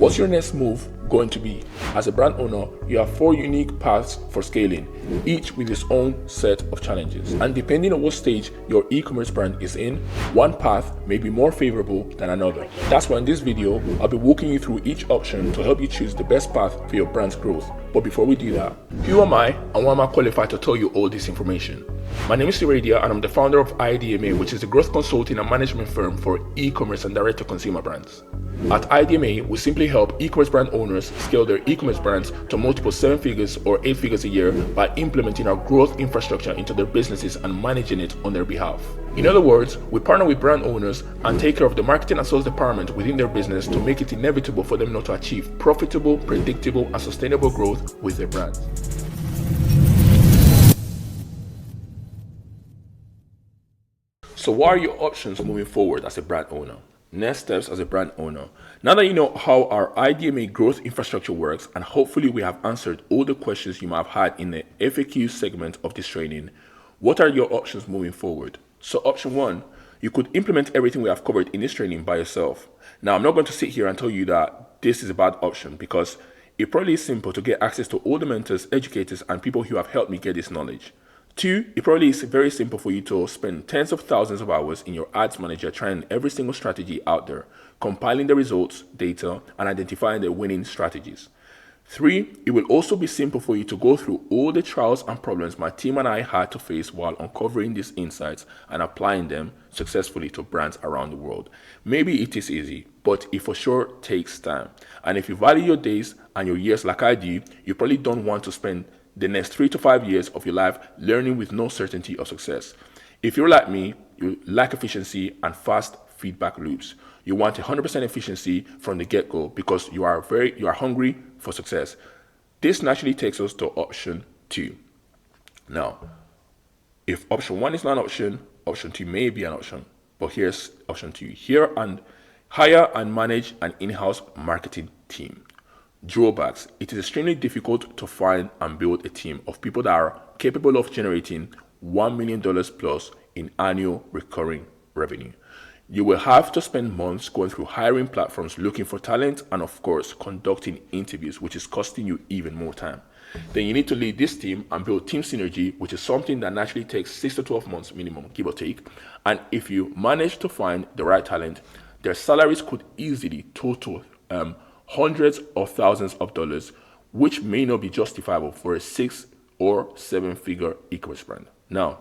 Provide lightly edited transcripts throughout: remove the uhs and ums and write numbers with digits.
What's your next move going to be? As a brand owner, you have 4 unique paths for scaling, each with its own set of challenges. And depending on what stage your e-commerce brand is in, one path may be more favorable than another. That's why in this video, I'll be walking you through each option to help you choose the best path for your brand's growth. But before we do that, who am I and why am I qualified to tell you all this information? My name is Siradia and I'm the founder of IDMA, which is a growth consulting and management firm for e-commerce and direct-to-consumer brands. At IDMA, we simply help e-commerce brand owners scale their e-commerce brands to multiple 7 figures or 8 figures a year by implementing our growth infrastructure into their businesses and managing it on their behalf. In other words, we partner with brand owners and take care of the marketing and sales department within their business to make it inevitable for them not to achieve profitable, predictable, and sustainable growth with their brands. So what are your options moving forward as a brand owner? Next steps as a brand owner. Now that you know how our IDMA growth infrastructure works, and hopefully we have answered all the questions you might have had in the FAQ segment of this training, what are your options moving forward? So option 1, you could implement everything we have covered in this training by yourself. Now I'm not going to sit here and tell you that this is a bad option, because it probably is simple to get access to all the mentors, educators, and people who have helped me get this knowledge. 2, it probably is very simple for you to spend tens of thousands of hours in your ads manager trying every single strategy out there, compiling the results, data, and identifying the winning strategies. 3, it will also be simple for you to go through all the trials and problems my team and I had to face while uncovering these insights and applying them successfully to brands around the world. Maybe it is easy, but it for sure takes time. And if you value your days and your years like I do, you probably don't want to spend the next 3 to 5 years of your life learning with no certainty of success. If you're like me, you like efficiency and fast feedback loops. You want 100% efficiency from the get-go because you are hungry for success. This naturally takes us to option 2. Now, if option 1 is not an option, option 2 may be an option. But here's option 2. Hire and manage an in-house marketing team. Drawbacks. It is extremely difficult to find and build a team of people that are capable of generating $1 million plus in annual recurring revenue. You will have to spend months going through hiring platforms looking for talent and of course conducting interviews, which is costing you even more time. Then you need to lead this team and build team synergy, which is something that naturally takes 6 to 12 months minimum, give or take. And if you manage to find the right talent, their salaries could easily total hundreds of thousands of dollars, which may not be justifiable for a 6 or 7 figure e-commerce brand. Now,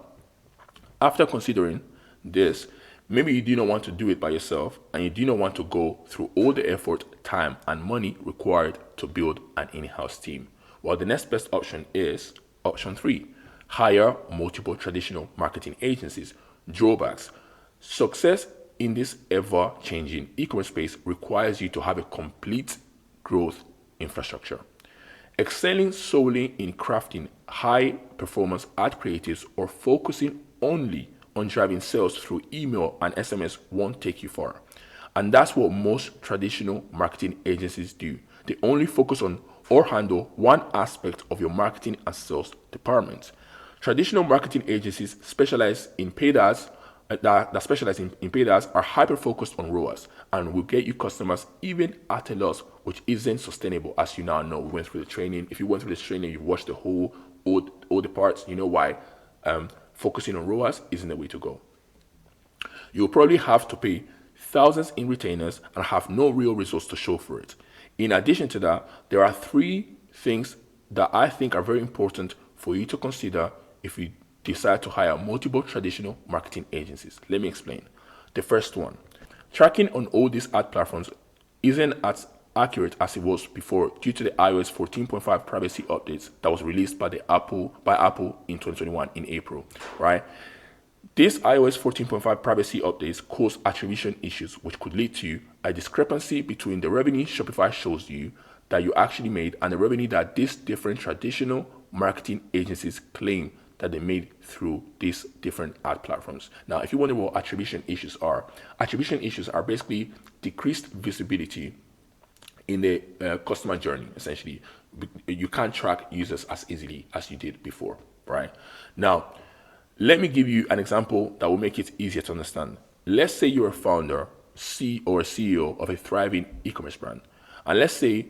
after considering this, maybe you do not want to do it by yourself and you do not want to go through all the effort, time, and money required to build an in-house team. Well, the next best option is option 3, hire multiple traditional marketing agencies. Drawbacks. Success in this ever-changing e-commerce space requires you to have a complete growth infrastructure. Excelling solely in crafting high-performance ad creatives or focusing only on driving sales through email and SMS won't take you far. And that's what most traditional marketing agencies do. They only focus on or handle one aspect of your marketing and sales department. Traditional marketing agencies specialize in paid ads that specialize in paid ads are hyper-focused on ROAS and will get you customers even at a loss, which isn't sustainable, as you now know. We went through the training. If you went through this training, you've watched the all the parts, you know why focusing on ROAS isn't the way to go. You'll probably have to pay thousands in retainers and have no real results to show for it. In addition to that, there are 3 things that I think are very important for you to consider if you decide to hire multiple traditional marketing agencies. Let me explain. The first one, tracking on all these ad platforms isn't as accurate as it was before due to the iOS 14.5 privacy updates that was released by Apple in 2021 in April, right? These iOS 14.5 privacy updates cause attribution issues, which could lead to a discrepancy between the revenue Shopify shows you that you actually made and the revenue that these different traditional marketing agencies claim that they made through these different ad platforms. Now, if you wonder what attribution issues are basically decreased visibility in the customer journey, essentially. You can't track users as easily as you did before, right? Now, let me give you an example that will make it easier to understand. Let's say you're a founder or a CEO of a thriving e-commerce brand, And let's say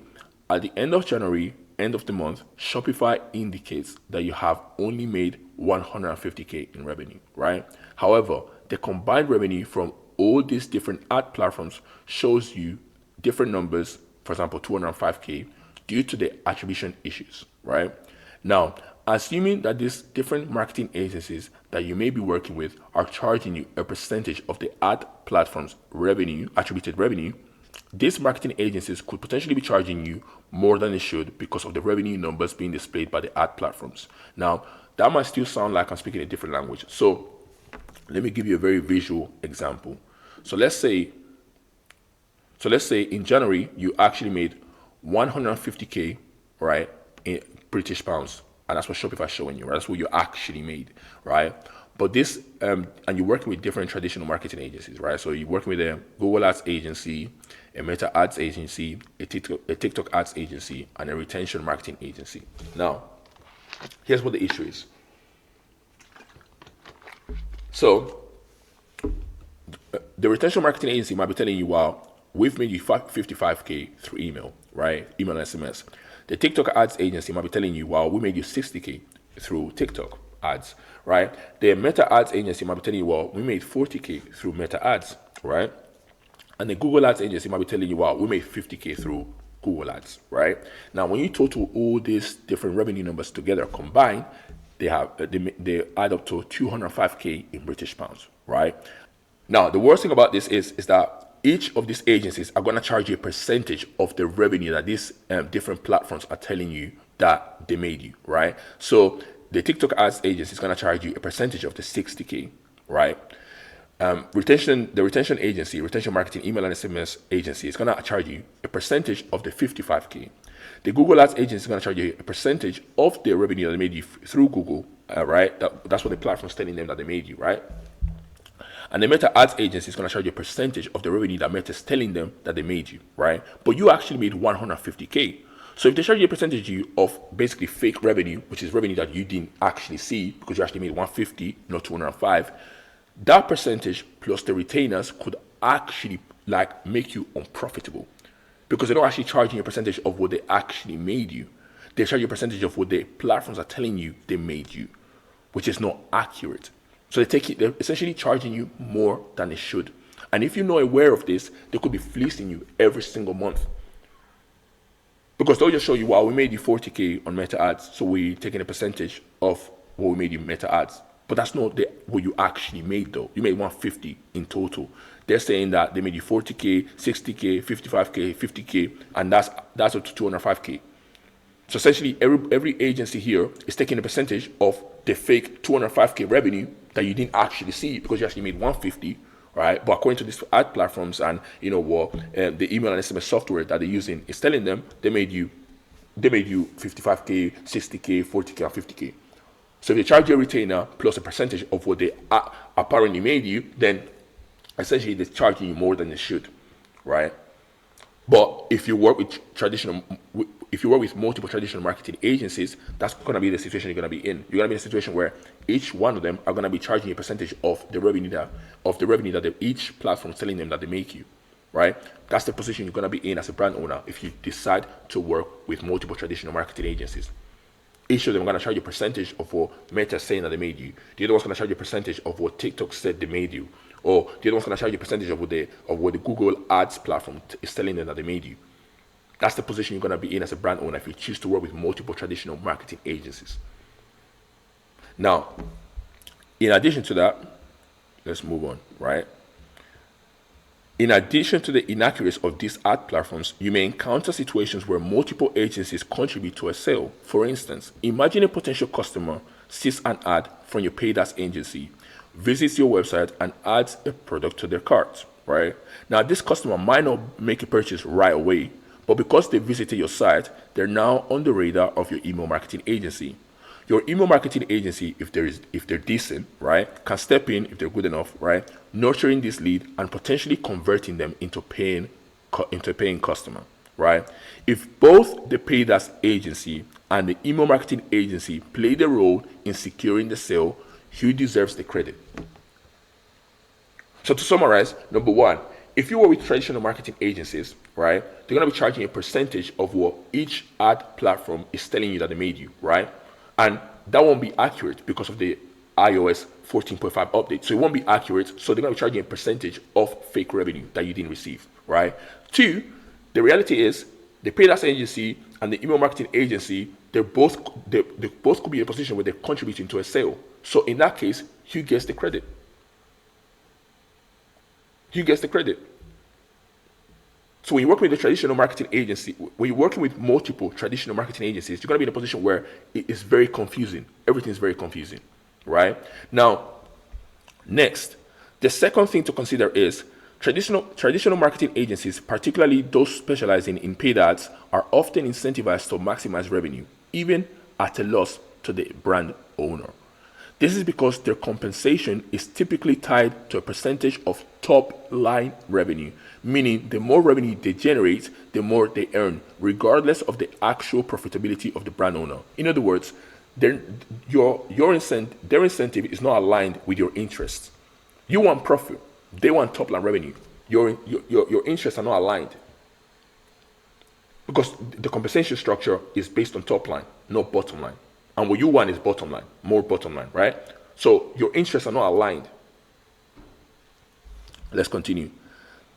at the end of January, end of the month, Shopify indicates that you have only made 150K in revenue, right? However, the combined revenue from all these different ad platforms shows you different numbers, for example, 205K, due to the attribution issues, right? Now, assuming that these different marketing agencies that you may be working with are charging you a percentage of the ad platform's revenue, attributed revenue, these marketing agencies could potentially be charging you more than they should because of the revenue numbers being displayed by the ad platforms. Now, that might still sound like I'm speaking a different language. So, let me give you a very visual example. So let's say in January you actually made 150K, right, in British pounds, and that's what Shopify is showing you, right? That's what you actually made, right? But this, and you're working with different traditional marketing agencies, right? So you're working with a Google Ads agency, a Meta Ads agency, a TikTok Ads agency, and a retention marketing agency. Now, here's what the issue is. So the retention marketing agency might be telling you, wow, we've made you 55K through email, right? Email and SMS. The TikTok ads agency might be telling you, wow, we made you 60K through TikTok ads, right? The Meta ads agency might be telling you, well, we made 40K through Meta ads, right? And the Google ads agency might be telling you, wow, we made 50K through Google ads, right? Now, when you total all these different revenue numbers together combined, they add up to 205K in British pounds, right? Now, the worst thing about this is that each of these agencies are going to charge you a percentage of the revenue that these different platforms are telling you that they made you, right? So the TikTok ads agency is going to charge you a percentage of the 60K, right? The retention agency, retention marketing, email and SMS agency is going to charge you a percentage of the 55K. The Google ads agency is going to charge you a percentage of the revenue that they made you through Google, right? That's what the platform is telling them that they made you, right? And the Meta ads agency is going to charge you a percentage of the revenue that Meta is telling them that they made you, right? But you actually made 150K. So if they charge you a percentage of basically fake revenue, which is revenue that you didn't actually see because you actually made 150, not 205, that percentage plus the retainers could actually like make you unprofitable because they're not actually charging you a percentage of what they actually made you. They charge you a percentage of what the platforms are telling you they made you, which is not accurate. So they're essentially charging you more than they should. And if you're not aware of this, they could be fleecing you every single month. Because they'll just show you, wow, we made you 40K on Meta ads, so we're taking a percentage of what we made you Meta ads. But that's not what you actually made though. You made 150 in total. They're saying that they made you 40K, 60K, 55K, 50K, and that's up to 205K. So essentially, every agency here is taking a percentage of the fake 205K revenue that you didn't actually see because you actually made 150, right? But according to these ad platforms and the email and SMS software that they're using is telling them they made you 55K, 60K, 40K, and 50K. So if they charge you a retainer plus a percentage of what they apparently made you, then essentially they're charging you more than they should, right? But if you work with multiple traditional marketing agencies, that's going to be the situation you're going to be in. You're going to be in a situation where each one of them are going to be charging you a percentage of the revenue that each platform is telling them that they make you, right? That's the position you're going to be in as a brand owner if you decide to work with multiple traditional marketing agencies. Each of them are going to charge you a percentage of what Meta is saying that they made you. The other one's going to charge you a percentage of what TikTok said they made you. Or the other one's going to charge you a percentage of what the Google Ads platform is telling them that they made you. That's the position you're going to be in as a brand owner if you choose to work with multiple traditional marketing agencies. Now, in addition to that, let's move on, right? In addition to the inaccuracies of these ad platforms, you may encounter situations where multiple agencies contribute to a sale. For instance, imagine a potential customer sees an ad from your paid ads agency, visits your website, and adds a product to their cart, right? Now, this customer might not make a purchase right away, but because they visited your site, they're now on the radar of your email marketing agency. Your email marketing agency, if they're decent, right, can step in if they're good enough, right, nurturing this lead and potentially converting them into paying customer, right? If both the paid ads agency and the email marketing agency play the role in securing the sale, who deserves the credit? So to summarize, number one, if you were with traditional marketing agencies, right, they're going to be charging a percentage of what each ad platform is telling you that they made you, right? And that won't be accurate because of the iOS 14.5 update. So it won't be accurate. So they're going to be charging a percentage of fake revenue that you didn't receive, right? Two, the reality is the paid ads agency and the email marketing agency, they both could be in a position where they're contributing to a sale. So in that case, who gets the credit? Who gets the credit? So when you're working with a traditional marketing agency, when you're working with multiple traditional marketing agencies, you're going to be in a position where it is very confusing. Everything is very confusing, right? Now, next, the second thing to consider is traditional marketing agencies, particularly those specializing in paid ads, are often incentivized to maximize revenue, even at a loss to the brand owner. This is because their compensation is typically tied to a percentage of top line revenue, meaning the more revenue they generate, the more they earn, regardless of the actual profitability of the brand owner. In other words, their incentive is not aligned with your interests. You want profit, they want top line revenue. Your interests are not aligned because the compensation structure is based on top line, not bottom line. And what you want is bottom line, more bottom line, right? So your interests are not aligned. Let's continue.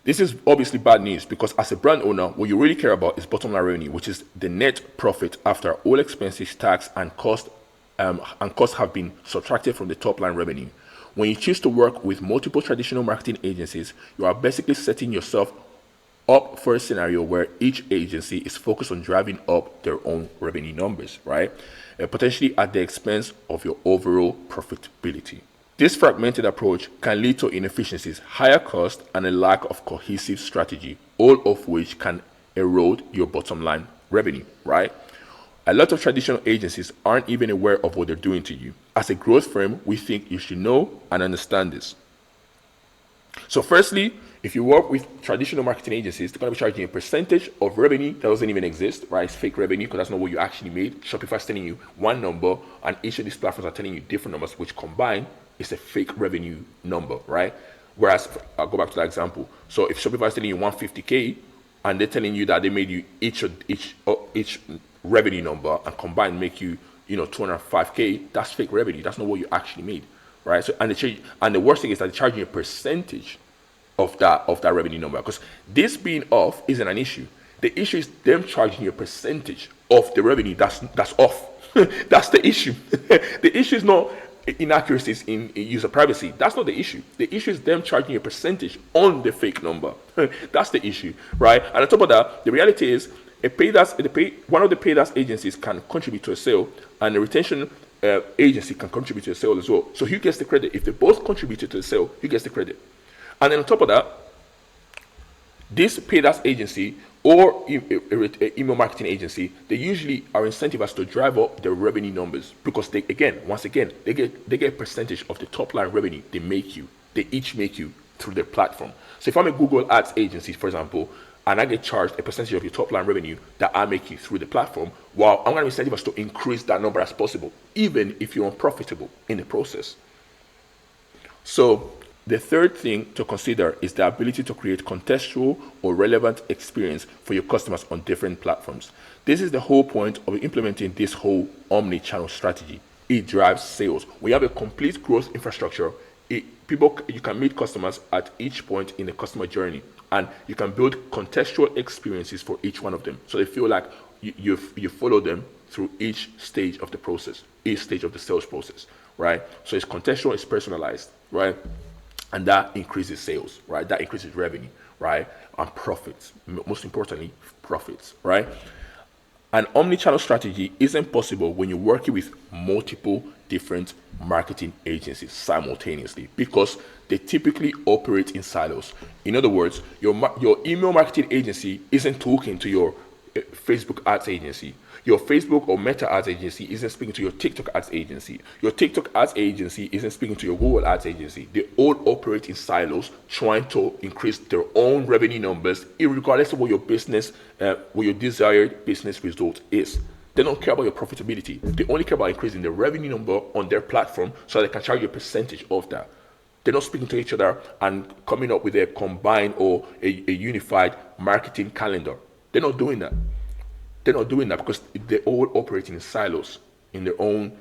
This is obviously bad news because as a brand owner, what you really care about is bottom line revenue, which is the net profit after all expenses, tax, and costs have been subtracted from the top line revenue. When you choose to work with multiple traditional marketing agencies, you are basically setting yourself up for a scenario where each agency is focused on driving up their own revenue numbers, right? Potentially at the expense of your overall profitability. This fragmented approach can lead to inefficiencies, higher cost, and a lack of cohesive strategy, all of which can erode your bottom line revenue, right? A lot of traditional agencies aren't even aware of what they're doing to you. As a growth firm, we think you should know and understand this. So firstly, if you work with traditional marketing agencies, they're going to be charging a percentage of revenue that doesn't even exist, right? It's fake revenue because that's not what you actually made. Shopify is telling you one number, and each of these platforms are telling you different numbers, which combined is a fake revenue number, right? Whereas, I'll go back to that example. So if Shopify is telling you 150K, and they're telling you that they made you each revenue number and combined make you, 205K, that's fake revenue. That's not what you actually made, right? So and the worst thing is that they're charging a percentage of that revenue number, because this being off isn't an issue. The issue is them charging you a percentage of the revenue that's off. That's the issue. The issue is not inaccuracies in user privacy. That's not the issue. The issue is them charging you a percentage on the fake number. That's the issue, right? And on top of that, the reality is one of the paid ads agencies can contribute to a sale, and the retention agency can contribute to a sale as well. So who gets the credit? If they both contributed to the sale, who gets the credit? And then on top of that, this paid ads agency or email marketing agency, they usually are incentivized to drive up their revenue numbers because they get a percentage of the top line revenue they each make you through their platform. So if I'm a Google Ads agency, for example, and I get charged a percentage of your top line revenue that I make you through the platform, well, I'm going to incentivize to increase that number as possible, even if you're unprofitable in the process. So the third thing to consider is the ability to create contextual or relevant experience for your customers on different platforms. This is the whole point of implementing this whole omni-channel strategy. It drives sales. We have a complete growth infrastructure. You can meet customers at each point in the customer journey, and you can build contextual experiences for each one of them, so they feel like you follow them through each stage of the process, each stage of the sales process, right? So it's contextual, it's personalized, right? And that increases sales, right? That increases revenue, right? And profits. Most importantly, profits, right? An omni-channel strategy isn't possible when you're working with multiple different marketing agencies simultaneously because they typically operate in silos. In other words, your email marketing agency isn't talking to your Facebook ads agency. Your Facebook or Meta ads agency isn't speaking to your TikTok ads agency. Your TikTok ads agency isn't speaking to your Google ads agency. They all operate in silos, trying to increase their own revenue numbers, regardless of what your desired business result is. They don't care about your profitability. They only care about increasing the revenue number on their platform so they can charge you a percentage of that. They're not speaking to each other and coming up with a combined or a unified marketing calendar. They're not doing that. They're not doing that because they're all operating in silos in their own,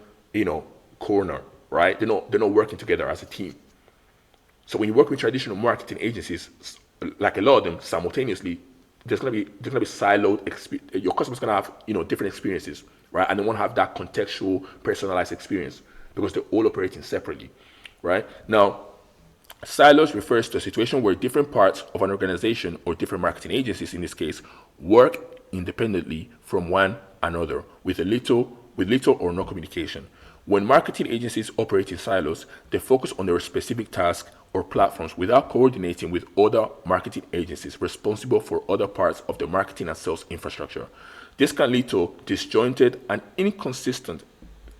corner, right? They're not working together as a team. So when you work with traditional marketing agencies, like a lot of them simultaneously, there's gonna be siloed. Your customers gonna have different experiences, right? And they want to have that contextual, personalized experience because they're all operating separately, right? Now, silos refers to a situation where different parts of an organization or different marketing agencies, in this case, work independently from one another with little or no communication. When marketing agencies operate in silos, they focus on their specific tasks or platforms without coordinating with other marketing agencies responsible for other parts of the marketing and sales infrastructure. This can lead to disjointed and inconsistent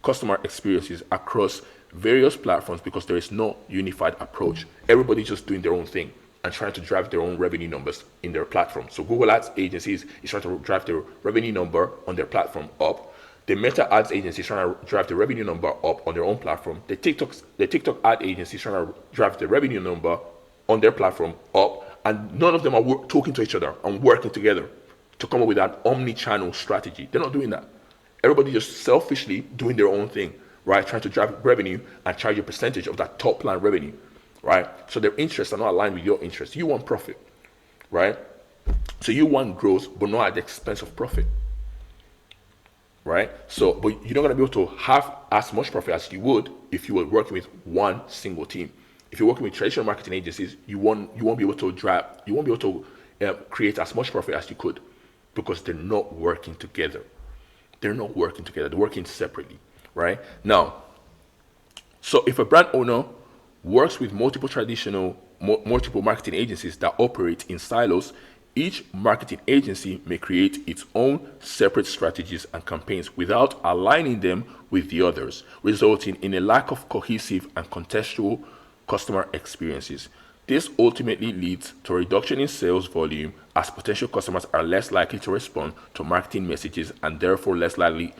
customer experiences across various platforms because there is no unified approach. Everybody's just doing their own thing and trying to drive their own revenue numbers in their platform. So Google Ads agencies is trying to drive their revenue number on their platform up. The Meta Ads agency is trying to drive the revenue number up on their own platform. The TikTok ad agency is trying to drive the revenue number on their platform up, and none of them are talking to each other and working together to come up with an omni-channel strategy. They're not doing that. Everybody just selfishly doing their own thing, right? Trying to drive revenue and charge a percentage of that top line revenue, right? So their interests are not aligned with your interests. You want profit, right? So you want growth, but not at the expense of profit, right? So, but you're not going to be able to have as much profit as you would if you were working with one single team. If you're working with traditional marketing agencies, you won't be able to create as much profit as you could because they're not working together. They're not working together. They're working separately, right? Now, so if a brand owner works with multiple marketing agencies that operate in silos, each marketing agency may create its own separate strategies and campaigns without aligning them with the others, resulting in a lack of cohesive and contextual customer experiences. This ultimately leads to a reduction in sales volume as potential customers are less likely to respond to marketing messages and therefore less likely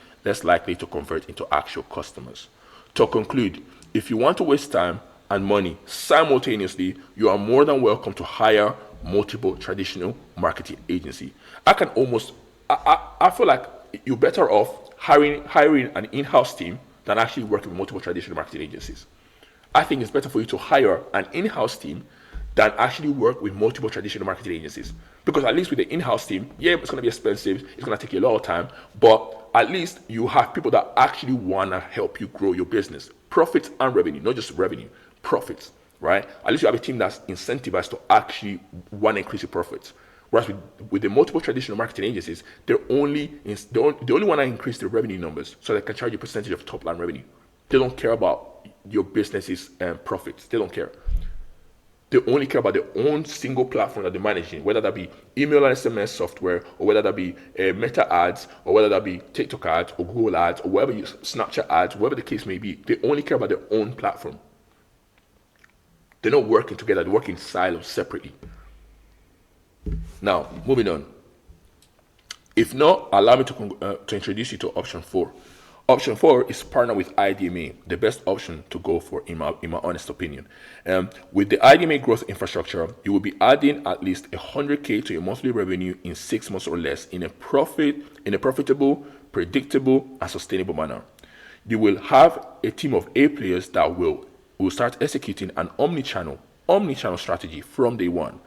to convert into actual customers. To conclude, if you want to waste time and money simultaneously, you are more than welcome to hire multiple traditional marketing agency. I feel like you're better off hiring an in-house team than actually working with multiple traditional marketing agencies. I think it's better for you to hire an in-house team than actually work with multiple traditional marketing agencies. Because at least with the in-house team, yeah, it's going to be expensive, it's going to take you a lot of time, but at least you have people that actually want to help you grow your business. Profits and revenue, not just revenue, profits, right? At least you have a team that's incentivized to actually want to increase your profits. Whereas with the multiple traditional marketing agencies, they only want to increase their revenue numbers so they can charge you a percentage of top line revenue. They don't care about your business's profits. They don't care. They only care about their own single platform that they're managing, whether that be email and SMS software, or whether that be Meta ads, or whether that be TikTok ads, or Google ads, or whatever Snapchat ads, whatever the case may be. They only care about their own platform. They're not working together. They're working in silos separately. Now, moving on. If not, allow me to introduce you to option 4. Option 4 is partner with IDMA, the best option to go for in my honest opinion. With the IDMA growth infrastructure, you will be adding at least 100K to your monthly revenue in 6 months or less in a profitable, predictable, and sustainable manner. You will have a team of A players that will start executing an omni-channel strategy from day one.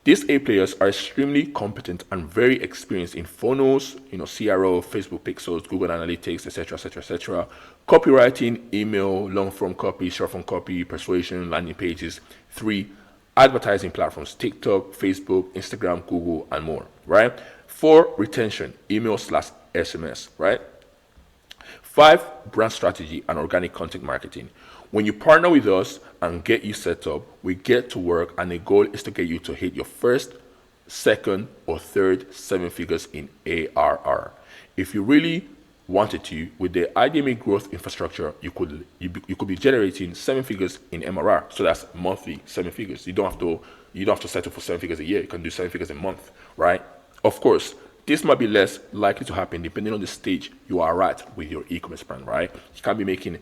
These A players are extremely competent and very experienced in funnels, CRO, Facebook pixels, Google Analytics, etc., copywriting, email, long form copy, short form copy, persuasion, landing pages. 3, advertising platforms, TikTok, Facebook, Instagram, Google, and more, right? 4, retention, email/SMS, right? 5, brand strategy and organic content marketing. When you partner with us and get you set up, we get to work, and the goal is to get you to hit your first, second, or third 7 figures in ARR. If you really wanted to, with the IDMA growth infrastructure, you could be generating 7 figures in MRR. So that's monthly 7 figures. You don't have to settle for 7 figures a year. You can do 7 figures a month, right? Of course, this might be less likely to happen depending on the stage you are at with your e-commerce brand, right? You can't be making,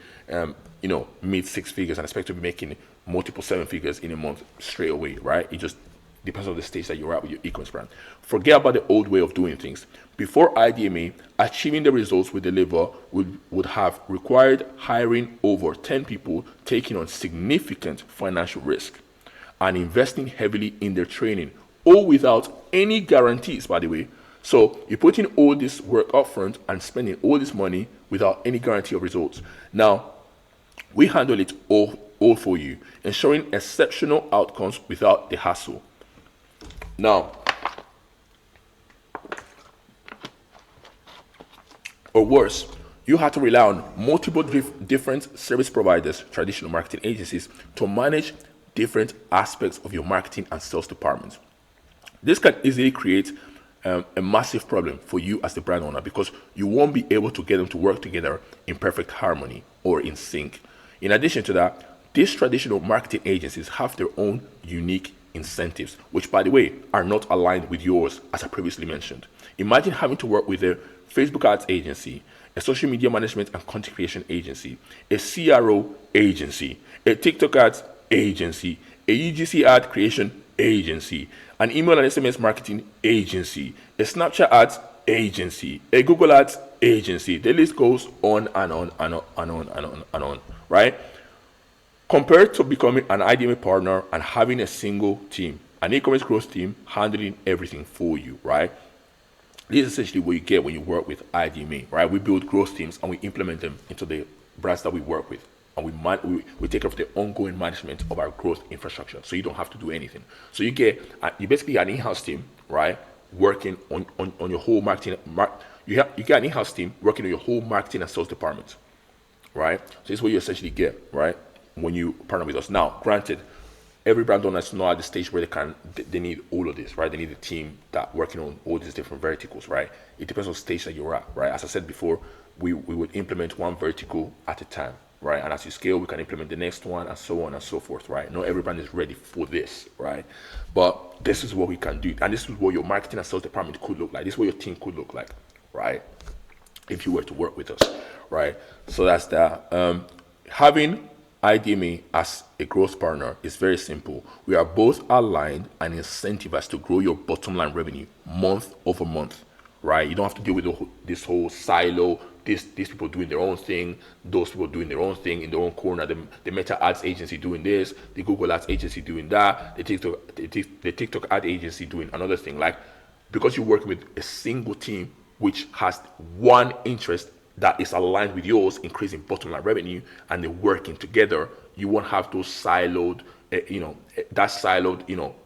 mid 6 figures and expect to be making multiple seven figures in a month straight away, right? It just depends on the stage that you're at with your e-commerce brand. Forget about the old way of doing things. Before IDMA, achieving the results we deliver would have required hiring over 10 people, taking on significant financial risk, and investing heavily in their training, all without any guarantees, by the way. So you're putting all this work upfront and spending all this money without any guarantee of results. Now, we handle it all for you, ensuring exceptional outcomes without the hassle. Now, or worse, you have to rely on multiple different service providers, traditional marketing agencies, to manage different aspects of your marketing and sales department. This can easily create a massive problem for you as the brand owner, because you won't be able to get them to work together in perfect harmony or in sync. In addition to that, these traditional marketing agencies have their own unique incentives, which, by the way, are not aligned with yours, as I previously mentioned. Imagine having to work with a Facebook ads agency, a social media management and content creation agency, a CRO agency, a TikTok ads agency, a UGC ad creation agency, an email and SMS marketing agency, a Snapchat ads agency, a Google ads agency. The list goes on and on and on and on and on and on, right? Compared to becoming an IDMA partner and having a single team, an e-commerce growth team handling everything for you, right? This is essentially what you get when you work with IDMA, right? We build growth teams and we implement them into the brands that we work with. And we take care of the ongoing management of our growth infrastructure, so you don't have to do anything. So you basically get an in-house team, right, working on your whole marketing. You get an in-house team working on your whole marketing and sales department, right? So this is what you essentially get, right, when you partner with us. Now, granted, every brand owner is not at the stage where they need all of this, right? They need a team that working on all these different verticals, right? It depends on the stage that you're at, right? As I said before, we would implement one vertical at a time, right? And as you scale, we can implement the next one, and so on and so forth, right? Not every brand is ready for this, right? But this is what we can do, and this is what your marketing and sales department could look like. This is what your team could look like, right? If you were to work with us, right? So that's that. Having IDMA as a growth partner is very simple. We are both aligned and incentivized to grow your bottom line revenue month over month, right? You don't have to deal with this whole silo. These people doing their own thing, those people doing their own thing in their own corner. The Meta ads agency doing this, the Google ads agency doing that, the TikTok ad agency doing another thing. Like, because you work with a single team which has one interest that is aligned with yours, increasing bottom line revenue, and they're working together, you won't have those siloed,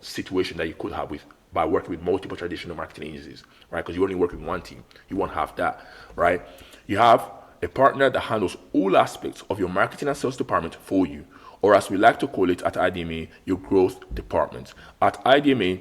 situation that you could have by working with multiple traditional marketing agencies, right? Because you only work with one team. You won't have that, right? You have a partner that handles all aspects of your marketing and sales department for you, or as we like to call it at IDMA, your growth department. At IDMA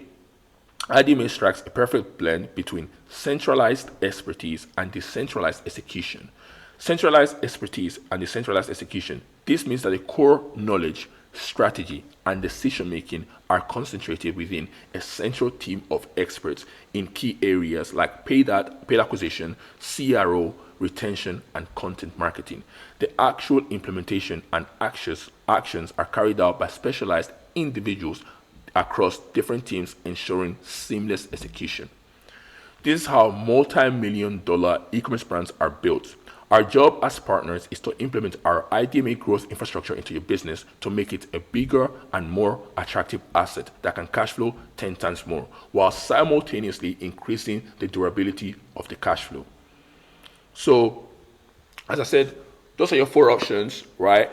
strikes a perfect blend between centralized expertise and decentralized execution. Centralized expertise and decentralized execution. This means that the core knowledge, strategy, and decision making are concentrated within a central team of experts in key areas like paid acquisition, CRO, retention, and content marketing. The actual implementation and actions are carried out by specialized individuals across different teams, ensuring seamless execution. This is how multi-million-dollar e-commerce brands are built. Our job as partners is to implement our IDMA growth infrastructure into your business to make it a bigger and more attractive asset that can cash flow 10 times more, while simultaneously increasing the durability of the cash flow. So, as I said, those are your 4 options, right?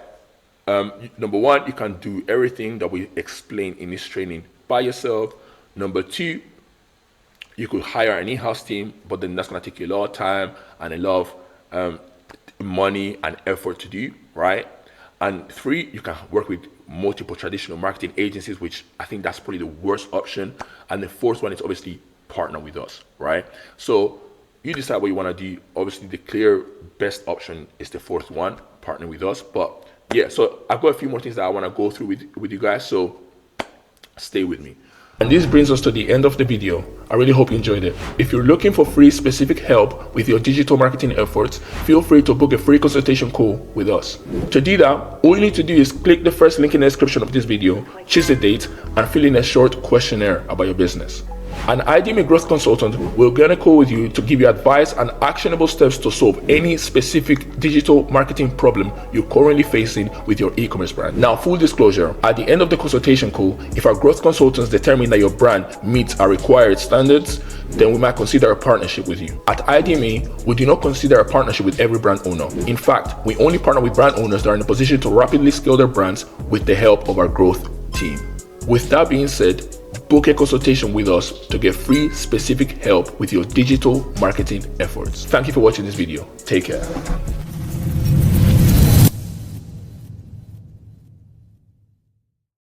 Number 1, you can do everything that we explain in this training by yourself. Number 2, you could hire an in-house team, but then that's going to take you a lot of time and a lot of money and effort to do, right? And 3, you can work with multiple traditional marketing agencies, which I think that's probably the worst option. And the 4th one is obviously partner with us, right? So you decide what you want to do. Obviously, the clear best option is the 4th one, partner with us. But yeah, so I've got a few more things that I want to go through with you guys, so stay with me. And this brings us to the end of the video. I really hope you enjoyed it. If you're looking for free specific help with your digital marketing efforts, feel free to book a free consultation call with us. To do that, all you need to do is click the first link in the description of this video, choose the date, and fill in a short questionnaire about your business. An IDMA growth consultant will get a call with you to give you advice and actionable steps to solve any specific digital marketing problem you're currently facing with your e-commerce brand. Now, full disclosure, at the end of the consultation call, if our growth consultants determine that your brand meets our required standards, then we might consider a partnership with you. At IDMA, we do not consider a partnership with every brand owner. In fact, we only partner with brand owners that are in a position to rapidly scale their brands with the help of our growth team. With that being said, book a consultation with us to get free specific help with your digital marketing efforts. Thank you for watching this video. Take care.